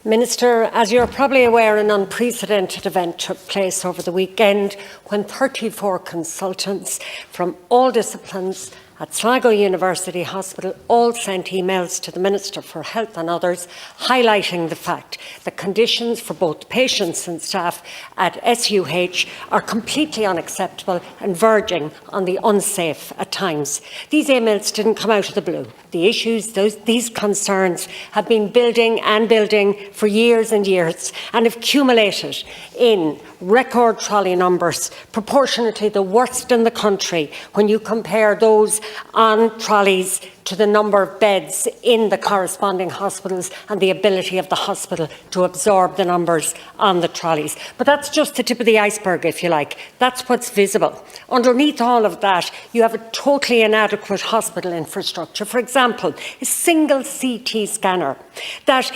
Minister, as you're probably aware, an unprecedented event took place over the weekend when 34 consultants from all disciplines at Sligo University Hospital all sent emails to the Minister for Health and others highlighting the fact that conditions for both patients and staff at SUH are completely unacceptable and verging on the unsafe at times. These emails didn't come out of the blue. The issues, these concerns have been building and building for years and years and have accumulated in record trolley numbers, proportionately the worst in the country when you compare those on trolleys to the number of beds in the corresponding hospitals and the ability of the hospital to absorb the numbers on the trolleys. But that's just the tip of the iceberg, if you like. That's what's visible. Underneath all of that, you have a totally inadequate hospital infrastructure. For example, a single CT scanner that,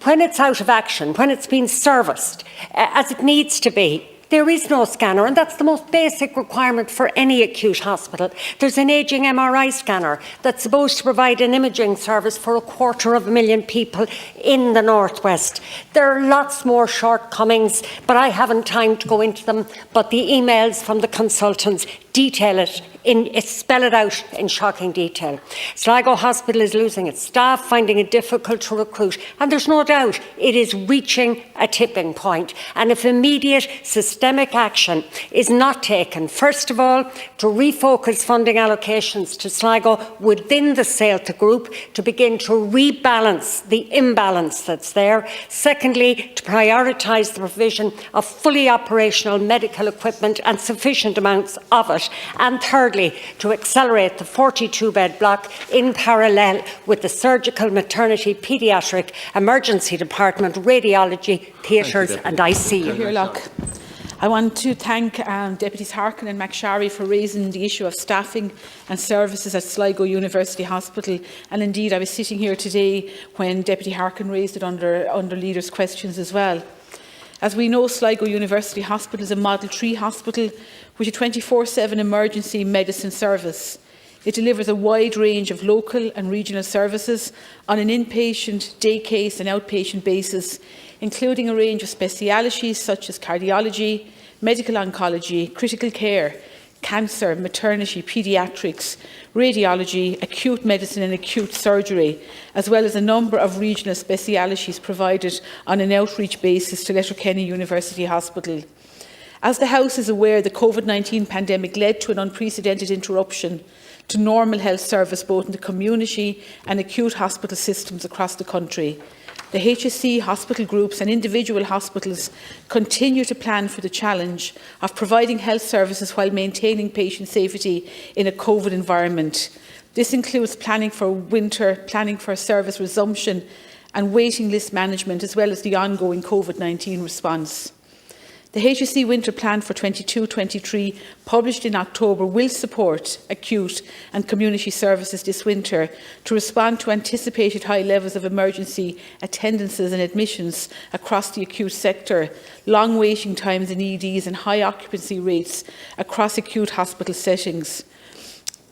when it's out of action, when it's been serviced as it needs to be, there is no scanner, and that's the most basic requirement for any acute hospital. There's an ageing MRI scanner that's supposed to provide an imaging service for 250,000 people in the Northwest. There are lots more shortcomings, but I haven't time to go into them. But the emails from the consultants detail it, spell it out in shocking detail. Sligo Hospital is losing its staff, finding it difficult to recruit, and there's no doubt it is reaching a tipping point. And if immediate systemic action is not taken, first of all, to refocus funding allocations to Sligo within the Celta Group to begin to rebalance the imbalance that's there. Secondly, to prioritise the provision of fully operational medical equipment and sufficient amounts of it. And thirdly, to accelerate the 42-bed block in parallel with the surgical, maternity, paediatric, emergency department, radiology, theatres and ICU. I want to thank Deputies Harkin and McSharry for raising the issue of staffing and services at Sligo University Hospital. And indeed, I was sitting here today when Deputy Harkin raised it under leaders' questions as well. As we know, Sligo University Hospital is a Model 3 hospital with a 24/7 emergency medicine service. It delivers a wide range of local and regional services on an inpatient, day case and outpatient basis, including a range of specialities such as cardiology, medical oncology, critical care, cancer, maternity, paediatrics, radiology, acute medicine and acute surgery, as well as a number of regional specialities provided on an outreach basis to Letterkenny University Hospital. As the House is aware, the COVID-19 pandemic led to an unprecedented interruption to normal health service both in the community and acute hospital systems across the country. The HSC hospital groups and individual hospitals continue to plan for the challenge of providing health services while maintaining patient safety in a COVID environment. This includes planning for winter, planning for service resumption and waiting list management, as well as the ongoing COVID-19 response. The HSC Winter Plan for 22-23, published in October, will support acute and community services this winter to respond to anticipated high levels of emergency attendances and admissions across the acute sector, long waiting times in EDs and high occupancy rates across acute hospital settings.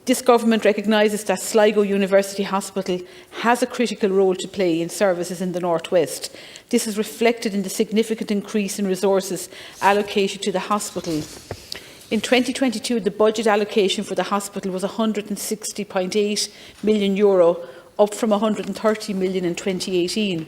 This government recognises that Sligo University Hospital has a critical role to play in services in the North West. This is reflected in the significant increase in resources allocated to the hospital. In 2022, the budget allocation for the hospital was €160.8 million, up from €130 million in 2018.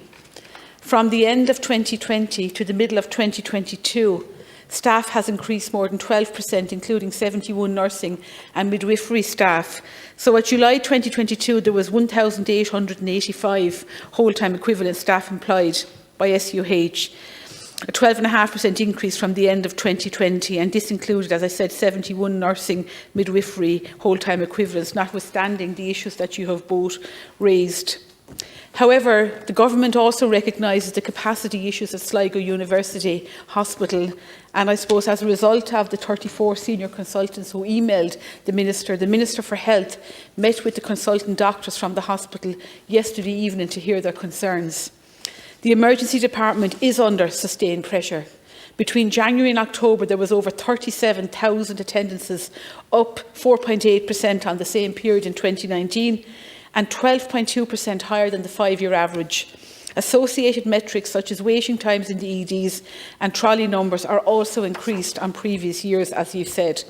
From the end of 2020 to the middle of 2022, staff has increased more than 12%, including 71 nursing and midwifery staff. So at July 2022, there was 1,885 whole-time equivalent staff employed by SUH, a 12.5% increase from the end of 2020, and this included, as I said, 71 nursing, midwifery, whole-time equivalents, notwithstanding the issues that you have both raised. However, the government also recognises the capacity issues at Sligo University Hospital, and I suppose as a result of the 34 senior consultants who emailed the Minister for Health met with the consultant doctors from the hospital yesterday evening to hear their concerns. The emergency department is under sustained pressure. Between January and October, there was over 37,000 attendances, up 4.8% on the same period in 2019, and 12.2% higher than the 5-year average. Associated metrics such as waiting times in the EDs and trolley numbers are also increased on previous years, as you've said.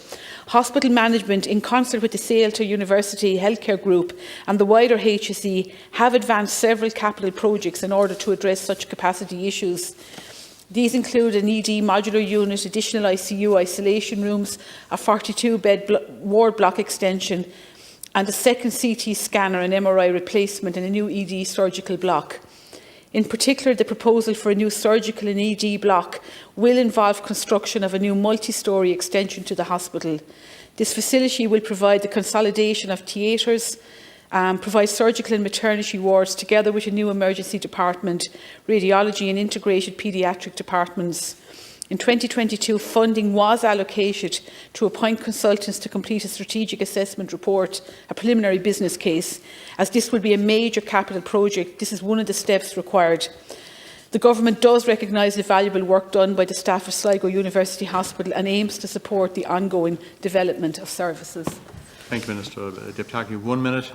Hospital management, in concert with the Sale to University Healthcare Group and the wider HSE, have advanced several capital projects in order to address such capacity issues. These include an ED modular unit, additional ICU isolation rooms, a 42-bed ward block extension, and a second CT scanner, an MRI replacement, and a new ED surgical block. In particular, the proposal for a new surgical and ED block will involve construction of a new multi-storey extension to the hospital. This facility will provide the consolidation of theatres, provide surgical and maternity wards together with a new emergency department, radiology and integrated paediatric departments. In 2022, funding was allocated to appoint consultants to complete a strategic assessment report, a preliminary business case. As this will be a major capital project, this is one of the steps required. The Government does recognise the valuable work done by the staff of Sligo University Hospital and aims to support the ongoing development of services. Thank you, Minister. Deputy Harkin, 1 minute.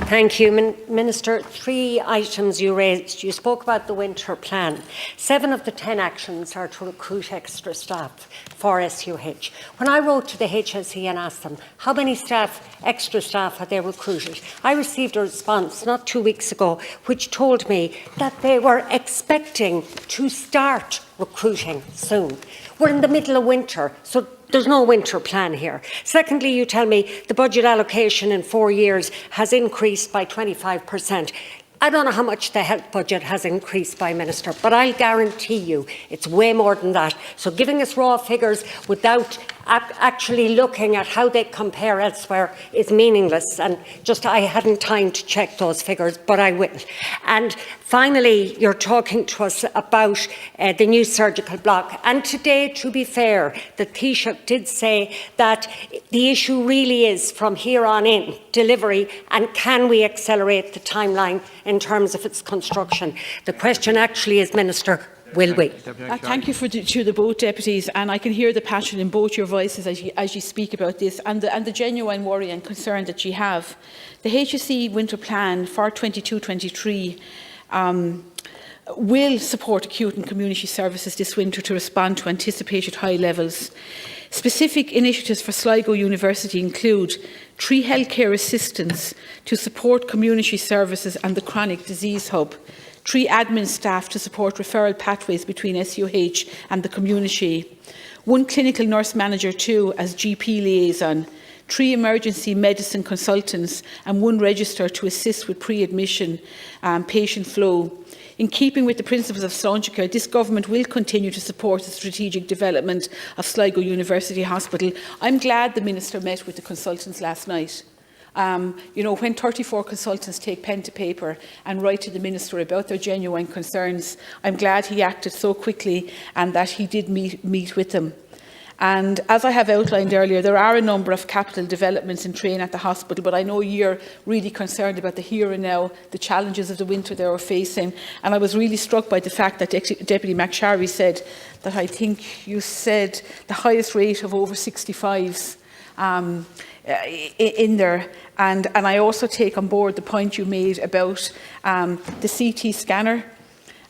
Thank you, Minister. 3 items you raised. You spoke about the winter plan. 7 of the 10 actions are to recruit extra staff for SUH. When I wrote to the HSE and asked them how many extra staff had they recruited, I received a response not 2 weeks ago which told me that they were expecting to start recruiting soon. We're in the middle of winter, so there's no winter plan here. Secondly, you tell me the budget allocation in 4 years has increased by 25%. I don't know how much the health budget has increased by, Minister, but I'll guarantee you it's way more than that. So giving us raw figures without actually looking at how they compare elsewhere is meaningless. And I hadn't time to check those figures, but I will. And finally, you're talking to us about the new surgical block. And today, to be fair, the Taoiseach did say that the issue really is from here on in delivery, and can we accelerate the timeline in terms of its construction? The question actually is, Minister, will we? Thank you to the both deputies, and I can hear the passion in both your voices as you speak about this, and the genuine worry and concern that you have. The HSE winter plan for 22-23 will support acute and community services this winter to respond to anticipated high levels. Specific initiatives for Sligo University include 3 healthcare assistants to support community services and the chronic disease hub, 3 admin staff to support referral pathways between SUH and the community, 1 clinical nurse manager too as GP liaison, 3 emergency medicine consultants and 1 register to assist with pre-admission patient flow. In keeping with the principles of Sláintecare, this Government will continue to support the strategic development of Sligo University Hospital. I'm glad the Minister met with the consultants last night. You know, when 34 consultants take pen to paper and write to the Minister about their genuine concerns, I'm glad he acted so quickly and that he did meet with them. And as I have outlined earlier, there are a number of capital developments in train at the hospital, but I know you're really concerned about the here and now, the challenges of the winter they were facing. And I was really struck by the fact that Deputy McSharry said that, I think you said, the highest rate of over 65s in there. And I also take on board the point you made about the CT scanner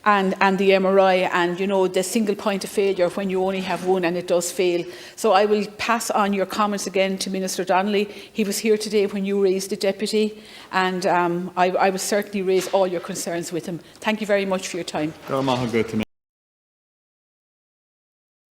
and the MRI, and you know, the single point of failure when you only have one and it does fail. So I will pass on your comments again to Minister Donnelly. He was here today when you raised the deputy, and I will certainly raise all your concerns with him. Thank you very much for your time.